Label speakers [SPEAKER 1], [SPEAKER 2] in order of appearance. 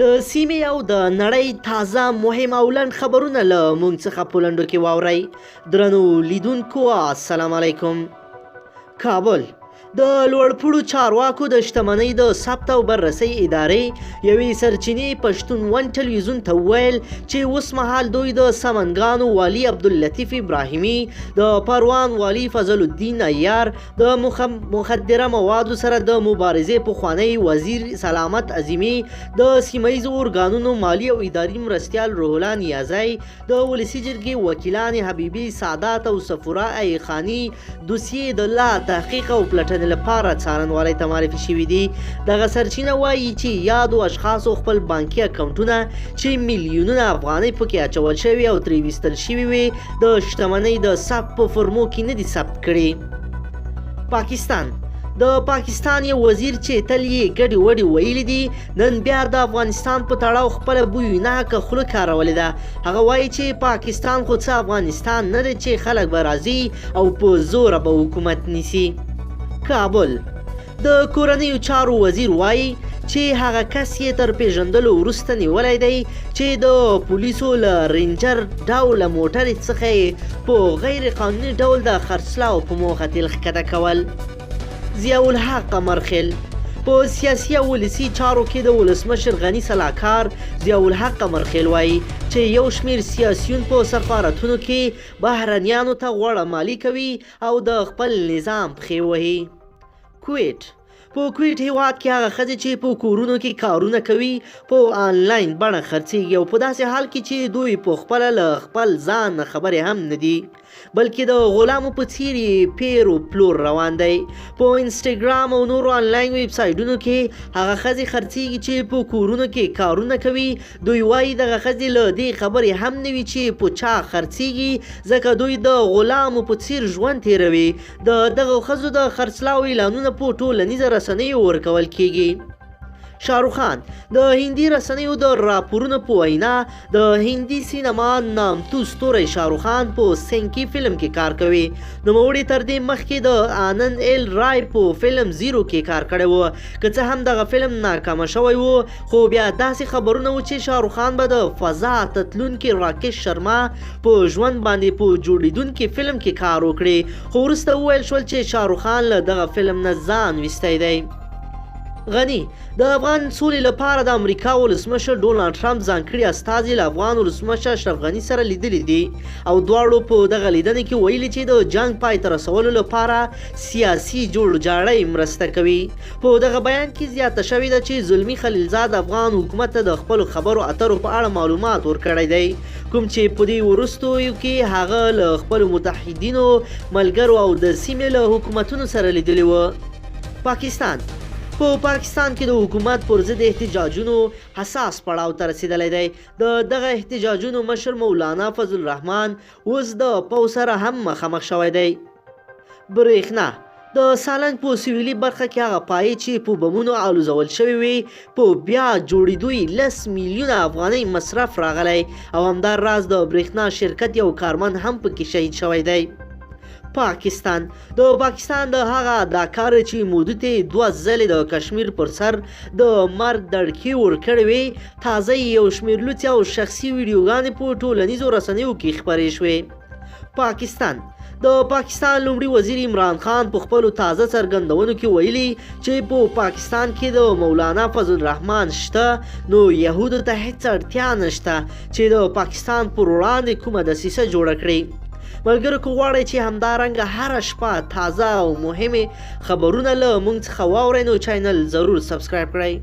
[SPEAKER 1] د سیمې او د نړۍ تازه مهم او لنډ خبرونه له موږ څخه په لنډو کې واورئ. درنو لیدونکو السلام علیکم. کابل د لوړپوړو چارواکو د شتمنۍ د ثبت او بررسۍ ادارې یوې سرچینې پښتون ون ټلویزیون ته وویل چې اوس مهال دوی د سمنګانو والي عبداللطیف ابراهیمي، د پروان والي فضل الدین عیار، د مخدره موادو سره د مبارزې پخوانی وزیر سلامت عظیمي، د سیمهیزو ارګانونو مالي او اداري مرستیال روح الله نیازی، د ولسي جرګې وکیلان حبیبي سعادت او صفورا ایخانی دوسیې د لا تحقیق او پلټنې لپاره څارنوالۍ ته معرفي شوي دي. دغه سرچینه وایي چې یادو اشخاصو خپل بانکي اکاونټونه چې میلیونونه افغانۍ پکې اچول شوي او ترې ویستل شوي وي د شتمنۍ د ثبت په فرمو کې نه دي ثبت کړي. پاکستان د پاکستان یو وزیر چې تل یې ګډې وډې ویلي دي نن بیا د افغانستان په تړاو خپله بویوناکه خوله کارولې ده. هغه وایي چې پاکستان خو څه افغانستان نه دی چې خلک به راځي او په زوره به حکومت نیسي. کابل د کورنیو چارو وزیر وایي چې هغه کس یې تر پیژندلو وروسته نیولی دی چې د پولیسو له رینجر ډوله موټرې څخه یې په غیر قانوني ډول د خرڅلاو په موخه تیل ښکته کول. ضیاءالحق قمرخیل په سیاسي او ولسي چارو کې د ولسمشر غني صلاحکار ضیاءالحق قمرخیل وایي چې یو شمېر سیاسیون په سفارتونو کې بهرنیانو ته غوړه مالي کوي او د خپل نظام پښې وهي. کویټ په کویټ هیواد کې هغه ښځې چې په کورونو کې کارونه کوي په آنلاین بڼه خرڅېږي او په داسې حال کې چې دوی په خپله له خپل ځان نه خبرې هم نه دي بلکې د غلامو په څیر یې پیر و پلور روان دی. په انسټاګرام او نورو آنلاین ویب سایټونو کې هغه ښځې خرڅېږي چې په کورونو کې کارونه کوي. دوی وایي دغه ښځې له دې خبرې هم نه وي چې په چا خرڅېږي ځکه دوی د غلامو په څیر ژوند تېروي. د دغه ښځو د خرڅلاو اعلانونه په ټولنیزه رسنیو ورکول کیږي. شاهرخ خان د هندي رسنیو د راپورونو په وینا د هندي سینما نامتو ستوری شاهرخ خان په سینکی فلم کې کار کوي. نوموړي تر دې مخکې د آنند ایل رای په فلم زیرو کې کار کړی و. که څه هم دغه فلم ناکامه شوی و خو بیا داسې خبرونه و چې شاهرخ خان به د فضا تتلونکي راکیش شرما په ژوند باندې په جوړېدونکي فلم کې کار وکړي خو وروسته وویل شول چې شاهرخ خان له دغه فلم نه ځان ویستی دی. غني د افغان سولې لپاره د امریکا ولسمشر ډونالډ ټرمپ ځانګړي استازي له افغان ولسمشر اشرف غني سره لیدلي دي او دواړو په دغه لیدنه کې ویلي چې د جنګ پای ته رسولو لپاره سیاسي جوړجاړی مرسته کوي. په دغه بیان کې زیاته شوې ده چې زلمي خلیلزاد افغان حکومت ته د خپلو خبرو اترو په اړه معلومات ورکړی دی کوم چې په دې وروستیو کې هغه له خپلو متحدینو ملګرو او د سیمې له حکومتونو سره لیدلي و. پاکستان په پاکستان کې د حکومت پر ضد احتجاجونو حساس پړاو ته رسیدلی دی. د دغه احتجاجونو مشر مولانا فضل الرحمن اوس د پوځ سره هم مخامخ شوی دی. برېښنا د سالنګ په سویلي برخه کې هغه پایې چې په بمونو الوزول شوي وي په بیا جوړېدو یې 10 میلیونه افغانۍ مصرف راغلی او همداراز د برېښنا شرکت یو کارمند هم پکې شهید شوی دی. پاکستان د پاکستان د هغه اداکار چې مودې 2 ځلې د کشمیر پر سر د مرګ دړکې ورکړې وې تازه یو شمېر لوڅې او شخصي ویډیوګانې په ټولنیزو رسنیو کې خپرې شوې. پاکستان د پاکستان لومړي وزیر عمران خان په خپلو تازه څرګندونو کې ویلي چې په پاکستان کې د مولانا فضل الرحمن شته نو یهودو ته هیڅ اړتیا نشته چې د پاکستان پر وړاندې کومه دسیسه جوړه کړي. ملګرو که غواړئ چې همدارنګه هره شپه تازه او مهمې خبرونه له موږ څخه واورئ نو چینل ضرور سبسکرایب کړئ.